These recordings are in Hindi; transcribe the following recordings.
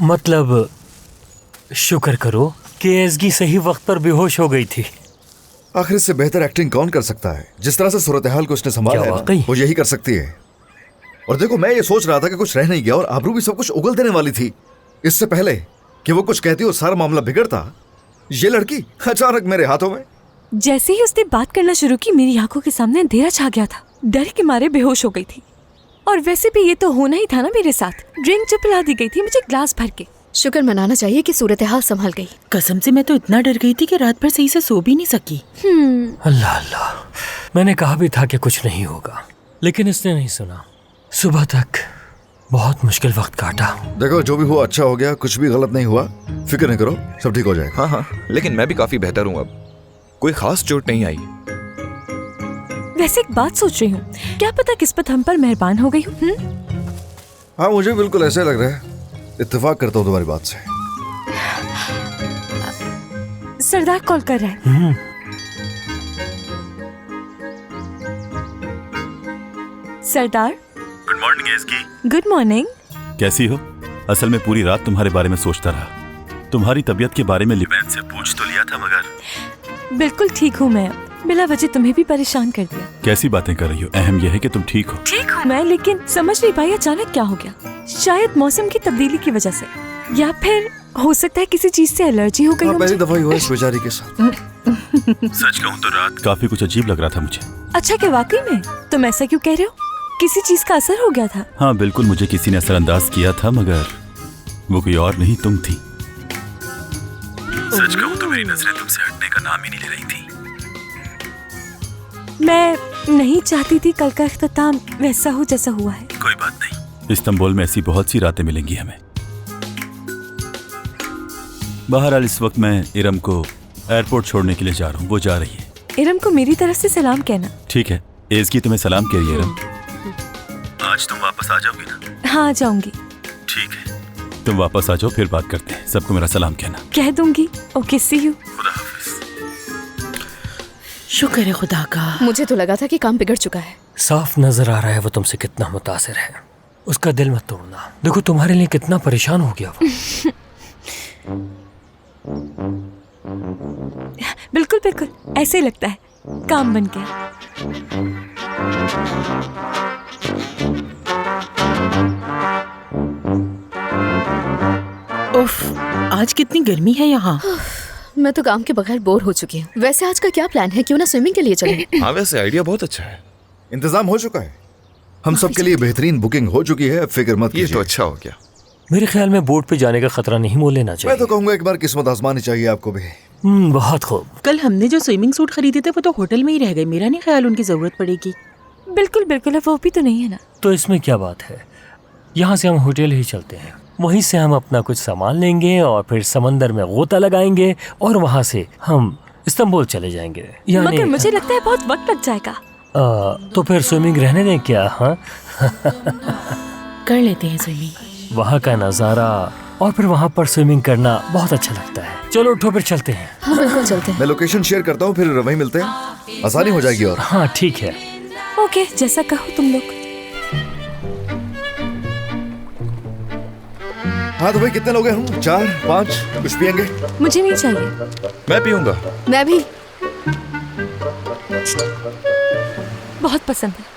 मतलब शुक्र करो कि एसगी सही वक्त पर बेहोश हो गई थी। आखिर इससे बेहतर एक्टिंग कौन कर सकता है? जिस तरह से सूरत हाल को उसने संभाला है ना, वो यही कर सकती है। और देखो, मैं ये सोच रहा था कि कुछ रह नहीं गया और आबरू भी सब कुछ उगल देने वाली थी। इससे पहले कि वो कुछ कहती और सारा मामला बिगड़ता, ये लड़की अचानक मेरे हाथों में। जैसे ही उसने बात करना शुरू की, मेरी आंखों के सामने अंधेरा छा गया था। डर के मारे बेहोश हो गई थी। और वैसे भी ये तो होना ही था ना मेरे साथ। ड्रिंक जो पिला दी गई थी मुझे ग्लास भर के। शुक्र मनाना चाहिए कि सूरत हाल संभल गई। कसम से मैं तो इतना डर गई थी कि रात भर सही से सो भी नहीं सकी। अल्लाह अल्लाह, मैंने कहा भी था कि कुछ नहीं होगा, लेकिन इसने नहीं सुना। सुबह तक बहुत मुश्किल वक्त काटा। देखो, जो भी हुआ अच्छा हो गया, कुछ भी गलत नहीं हुआ। फिक्र नहीं करो, सब ठीक हो जाएगा। हाँ, लेकिन मैं भी काफी बेहतर हूँ अब। कोई खास चोट नहीं आई। वैसे एक बात सोच रही हूँ, क्या पता किस्मत हम पर मेहरबान हो गई हूँ। हाँ, मुझे बिल्कुल ऐसे लग रहा है। इत्तेफाक करता हूँ तुम्हारी बात से। सरदार कॉल कर रहा है। सरदार। गुड मॉर्निंग एसगी। Good morning. कैसी हो? असल में पूरी रात तुम्हारे बारे में सोचता रहा। तुम्हारी तबीयत के बारे में लिबैन से पूछ तो लिया था, मगर बिल्कुल ठीक हूँ मैं। बिला वजह तुम्हें भी परेशान कर दिया। कैसी बातें कर रही हो? अहम यह है कि तुम ठीक हो। ठीक हूँ मैं, लेकिन समझ नहीं पाई अचानक क्या हो गया। शायद मौसम की तब्दीली की वजह से, या फिर हो सकता है किसी चीज से एलर्जी हो गई। पहली दफा हुआ इस बेचारी के साथ। सच कहूँ तो रात काफी कुछ अजीब लग रहा था मुझे। अच्छा, क्या वाकई में? तुम ऐसा क्यों कह रहे हो? किसी चीज का असर हो गया था? हाँ बिल्कुल, मुझे किसी ने असरअंदाज किया था, मगर वो कोई और नहीं, तुम थी। सच कहूँ तो मेरी नजरें तुमसे हटने का नाम ही नहीं ले रही थी। मैं नहीं चाहती थी कल का इख्तिताम वैसा हो जैसा हुआ है। कोई बात नहीं, इस्तांबुल में ऐसी बहुत सी रातें मिलेंगी हमें। बहरहाल इस वक्त मैं इरम को एयरपोर्ट छोड़ने के लिए जा रहा हूँ। वो जा रही है। इरम को मेरी तरफ से सलाम कहना। ठीक है, एज़गी तुम्हें सलाम कह रही है। इरम, आज तुम वापस आ जाओगी ना? हाँ, आ जाऊंगी। ठीक है, तुम वापस आ जाओ, फिर बात करते हैं। सबको मेरा सलाम कहना। कह दूंगी। Okay, see you. खुदा हाफिज। शुक्र है खुदा का। मुझे तो लगा था कि काम बिगड़ चुका है। साफ नजर आ रहा है वो तुमसे कितना मुतासिर है। उसका दिल मत तोड़ना। देखो तुम्हारे लिए कितना परेशान हो गया वो। बिल्कुल बिल्कुल ऐसे ही लगता है। काम बन गया। उफ, आज कितनी गर्मी है यहाँ। मैं तो काम के बगैर बोर हो चुकी हूँ। वैसे आज का क्या प्लान है? क्यों ना स्विमिंग के लिए चलें? हाँ, वैसे आइडिया बहुत अच्छा है। इंतजाम हो चुका है। हम सब के लिए बेहतरीन बुकिंग हो चुकी है, फिक्र मत कीजिए। ये तो अच्छा हो गया। मेरे ख्याल में बोट पे जाने का खतरा नहीं मोल लेना चाहिए। मैं तो कहूँगा एक बार किस्मत आजमानी चाहिए आपको भी। बहुत खूब। कल हमने जो स्विमिंग सूट खरीदे थे वो तो होटल में ही रह गए। मेरा नहीं ख्याल उनकी जरूरत पड़ेगी। बिल्कुल बिल्कुल, वो भी तो नहीं है ना। तो इसमें क्या बात है, यहाँ से हम होटल ही चलते हैं। वहीं से हम अपना कुछ सामान लेंगे और फिर समंदर में गोता लगाएंगे और वहाँ से हम इस्तांबुल चले जाएंगे। मगर मुझे लगता है बहुत वक्त लग जाएगा। तो फिर स्विमिंग रहने दें क्या? हाँ कर लेते हैं स्विमिंग। वहाँ का नज़ारा और फिर वहाँ पर स्विमिंग करना बहुत अच्छा लगता है। चलो उठो, फिर चलते हैं। हाँ बिल्कुल चलते हैं। मैं लोकेशन शेयर करता हूँ, फिर वहीं मिलते हैं। आसानी हो जाएगी। और हाँ ठीक है। ओके, जैसा कहो तुम लोग। हाँ तो भाई, कितने लोग हैं हम? 4 5? कुछ पियेंगे? मुझे नहीं चाहिए। मैं पीऊंगा। मैं भी। बहुत पसंद है।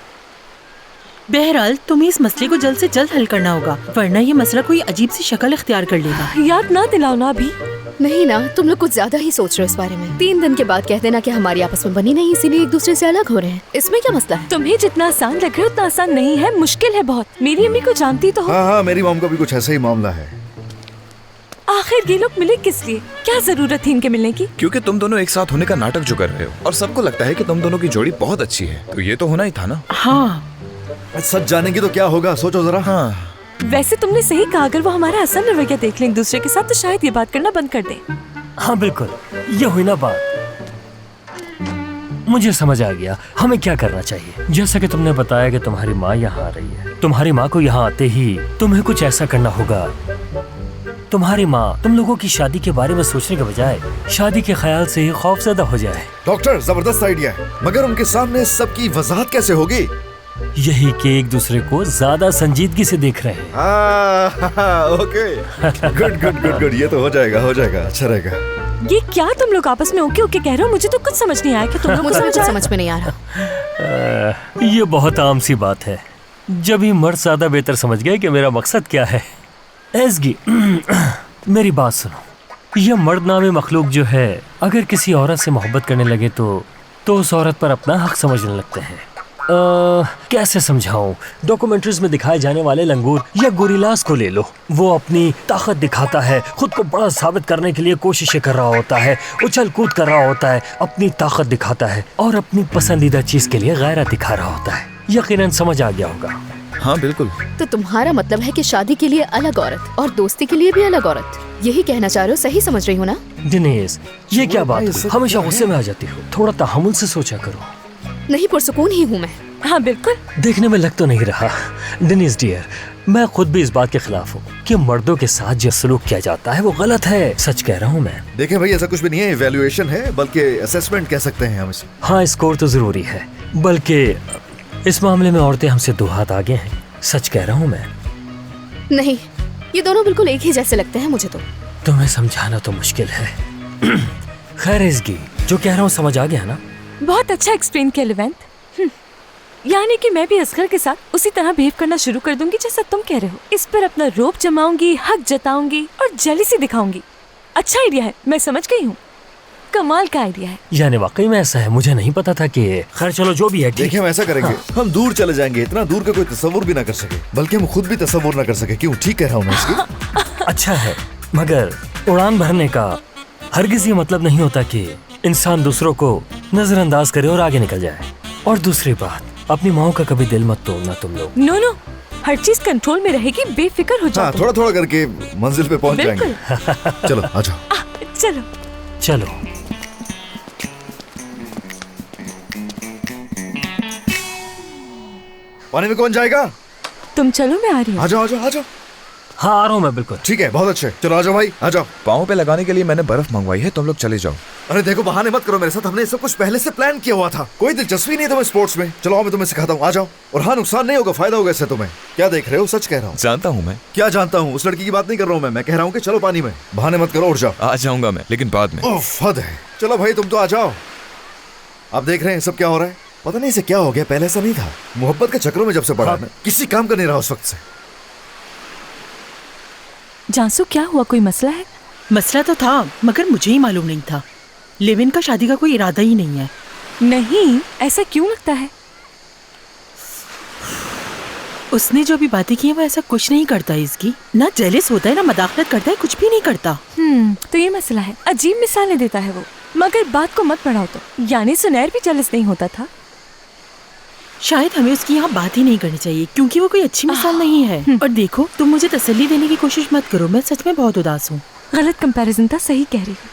बहरहाल तुम्हें इस मसले को जल्द से जल्द हल करना होगा, वरना ये मसला कोई अजीब सी शक्ल इख्तियार कर लेगा। याद ना दिलाओ ना अभी। नहीं ना, तुम लोग कुछ ज्यादा ही सोच रहे हो इस बारे में। 3 दिन के बाद कह देना कि हमारी आपस में बनी नहीं, इसीलिए एक दूसरे से अलग हो रहे हैं। इसमें क्या मसला है? तुम्हें जितना आसान लग रहा है उतना आसान नहीं है, मुश्किल है बहुत। मेरी अम्मी को जानती तो हो। हाँ, मेरी मॉम का भी कुछ ऐसा ही मामला है। आखिर ये लोग मिले किस लिए? क्या जरूरत थी इनके मिलने की? क्योंकि तुम दोनों एक साथ होने का नाटक जो कर रहे हो और सबको लगता है कि तुम दोनों की जोड़ी बहुत अच्छी है, तो ये तो होना ही था ना। हाँ, सच जानेंगे तो क्या होगा, सोचो जरा। हाँ, वैसे तुमने सही कहा, अगर वो हमारा असल रवैया देख लें एक दूसरे के साथ तो शायद ये बात करना बंद कर दें। हाँ बिल्कुल, ये हुई ना बात। मुझे समझ आ गया हमें क्या करना चाहिए। जैसा कि तुमने बताया कि तुम्हारी माँ यहाँ आ रही है, तुम्हारी माँ को यहाँ आते ही तुम्हें कुछ ऐसा करना होगा। तुम्हारी माँ तुम लोगों की शादी के बारे में सोचने के बजाय शादी के ख्याल से ही खौफजदा हो जाए। डॉक्टर, जबरदस्त आइडिया है, मगर उनके सामने सबकी वजाहत कैसे होगी? यही कि एक दूसरे को ज्यादा संजीदगी से देख रहे हैं। Okay, good good good good, ये तो हो जाएगा, अच्छा रहेगा। ये क्या तुम लोग आपस में ओके ओके कह रहे हो? मुझे तो कुछ समझ नहीं आया कि तुम लोग को मुझे समझ कुछ आया? समझ में नहीं आ रहा। ये बहुत आम सी बात है। जब ही मर्द ज्यादा बेहतर समझ गए कि मेरा मकसद क्या है। एज़गी, मेरी बात सुनो। यह मर्द नामी मखलूक जो है, अगर किसी औरत से मोहब्बत करने लगे तो उस औरत पर अपना हक समझने लगते हैं। कैसे समझाऊं? डॉक्यूमेंट्रीज में दिखाए जाने वाले लंगूर या गोरिल्लास को ले लो। वो अपनी ताकत दिखाता है, खुद को बड़ा साबित करने के लिए कोशिशें कर रहा होता है, उछल कूद कर रहा होता है, अपनी ताकत दिखाता है और अपनी पसंदीदा चीज के लिए गैरत दिखा रहा होता है। यकीनन समझ आ गया होगा। हाँ बिल्कुल। तो तुम्हारा मतलब है कि शादी के लिए अलग औरत और दोस्ती के लिए भी अलग औरत, यही कहना चाह रहे हो? सही समझ रही हो ना? दिनेश, ये क्या बात हुई? हमेशा गुस्से में आ जाती हो। थोड़ा तहम्मुल से सोचा करो। नहीं, पुरसुकून ही हूँ मैं। हाँ बिल्कुल। देखने में लग तो नहीं रहा। दिनेश डियर, मैं खुद भी इस बात के खिलाफ हूँ कि मर्दों के साथ जो सलूक किया जाता है वो गलत है। सच कह रहा हूँ मैं। देखें भाई, ऐसा कुछ भी नहीं है, इवैल्यूएशन है, बल्कि असेसमेंट कह सकते हैं हम इसे। हाँ, स्कोर तो जरूरी है, बल्कि इस मामले में औरतें हमसे 2 हाथ आगे हैं। सच कह रहा हूँ मैं। नहीं, ये दोनों बिल्कुल एक ही जैसे लगते हैं मुझे तो। तुम्हें समझाना तो मुश्किल है। खैर इसकी, जो कह रहा हूँ समझ आ गया ना? बहुत अच्छा एक्सप्लेन किया लेवेंट। यानी कि मैं भी असगर के साथ उसी तरह बिहेव करना शुरू कर दूंगी जैसा तुम कह रहे हो। इस पर अपना रोब जमाऊंगी, हक जताऊंगी और जेलसी दिखाऊंगी। अच्छा आइडिया है, मैं समझ गई हूँ। कमाल का आइडिया है। यानी वाकई में ऐसा है? मुझे नहीं पता था कि। खैर चलो, जो भी है। देखिए, हम ऐसा करेंगे, हम दूर चले जाएंगे, इतना दूर का कोई तस्वुर भी ना कर सके, बल्कि हम खुद भी तस्वुर ना कर सके। क्यों? ठीक कह रहा हूँ मैं इसकी? अच्छा है, मगर उड़ान भरने का हरगिज़ ये मतलब नहीं होता कि इंसान दूसरों को नजरअंदाज करे और आगे निकल जाए। और दूसरी बात, अपनी माओ का कभी दिल मत तोड़ना तुम लोग। नो, हर चीज कंट्रोल में रहेगी, बेफिक्र हो जाओ। हाँ, थोड़ा थोड़ा करके मंजिल पे पहुंच जाएंगे। चलो आ जाओ। चलो चलो। पानी में कौन जाएगा? तुम चलो, मैं आ रही हूँ। आ जाओ आ जाओ आ जाओ। हाँ, आ रहा हूँ मैं, बिल्कुल। ठीक है, बहुत अच्छे। चलो आ जाओ भाई, आ जाओ। पाँव पे लगाने के लिए मैंने बर्फ मंगवाई है, तुम लोग चले जाओ। अरे देखो, बहाने मत करो मेरे साथ, हमने सब कुछ पहले से प्लान किया हुआ था। कोई दिलचस्पी नहीं तुम्हें स्पोर्ट्स में। चलो आओ, मैं तुम्हें सिखाता हूँ, आ जाओ। और हाँ, नुकसान नहीं होगा, फायदा होगा इससे तुम्हें। क्या देख रहे हो? सच कह रहा हूँ। जानता हूँ मैं। क्या जानता हूँ? उस लड़की की बात नहीं कर रहा हूँ मैं कह रहा हूँ कि चलो पानी में। बहाने मत करो, उठ जाओ। आ जाऊंगा मैं, लेकिन बाद में। उफ, हद है। चलो भाई, तुम तो आ जाओ। आप देख रहे हैं सब क्या हो रहा है? पता नहीं इसे क्या हो गया, पहले ऐसा नहीं था। मोहब्बत के चक्रों में जब से पड़ा, किसी काम का नहीं रहा उस वक्त से। जानसू, क्या हुआ? कोई मसला है? मसला तो था, मगर मुझे ही मालूम नहीं था। लेविन का शादी का कोई इरादा ही नहीं है। नहीं, ऐसा क्यों लगता है? उसने जो भी बातें की है वो ऐसा कुछ नहीं करता है। इसकी ना जेलिस होता है, ना मदाखलत करता है, कुछ भी नहीं करता। तो ये मसला है। अजीब मिसालें देता है वो। मगर बात को मत बढ़ाओ तो। यानी सुनैर भी जेलिस नहीं होता था? शायद हमें उसकी यहाँ बात ही नहीं करनी चाहिए, क्योंकि वो कोई अच्छी मिसाल नहीं है। और देखो, तुम मुझे तसल्ली देने की कोशिश मत करो, मैं सच में बहुत उदास हूँ। गलत कंपैरिजन था, सही कह रही हूँ।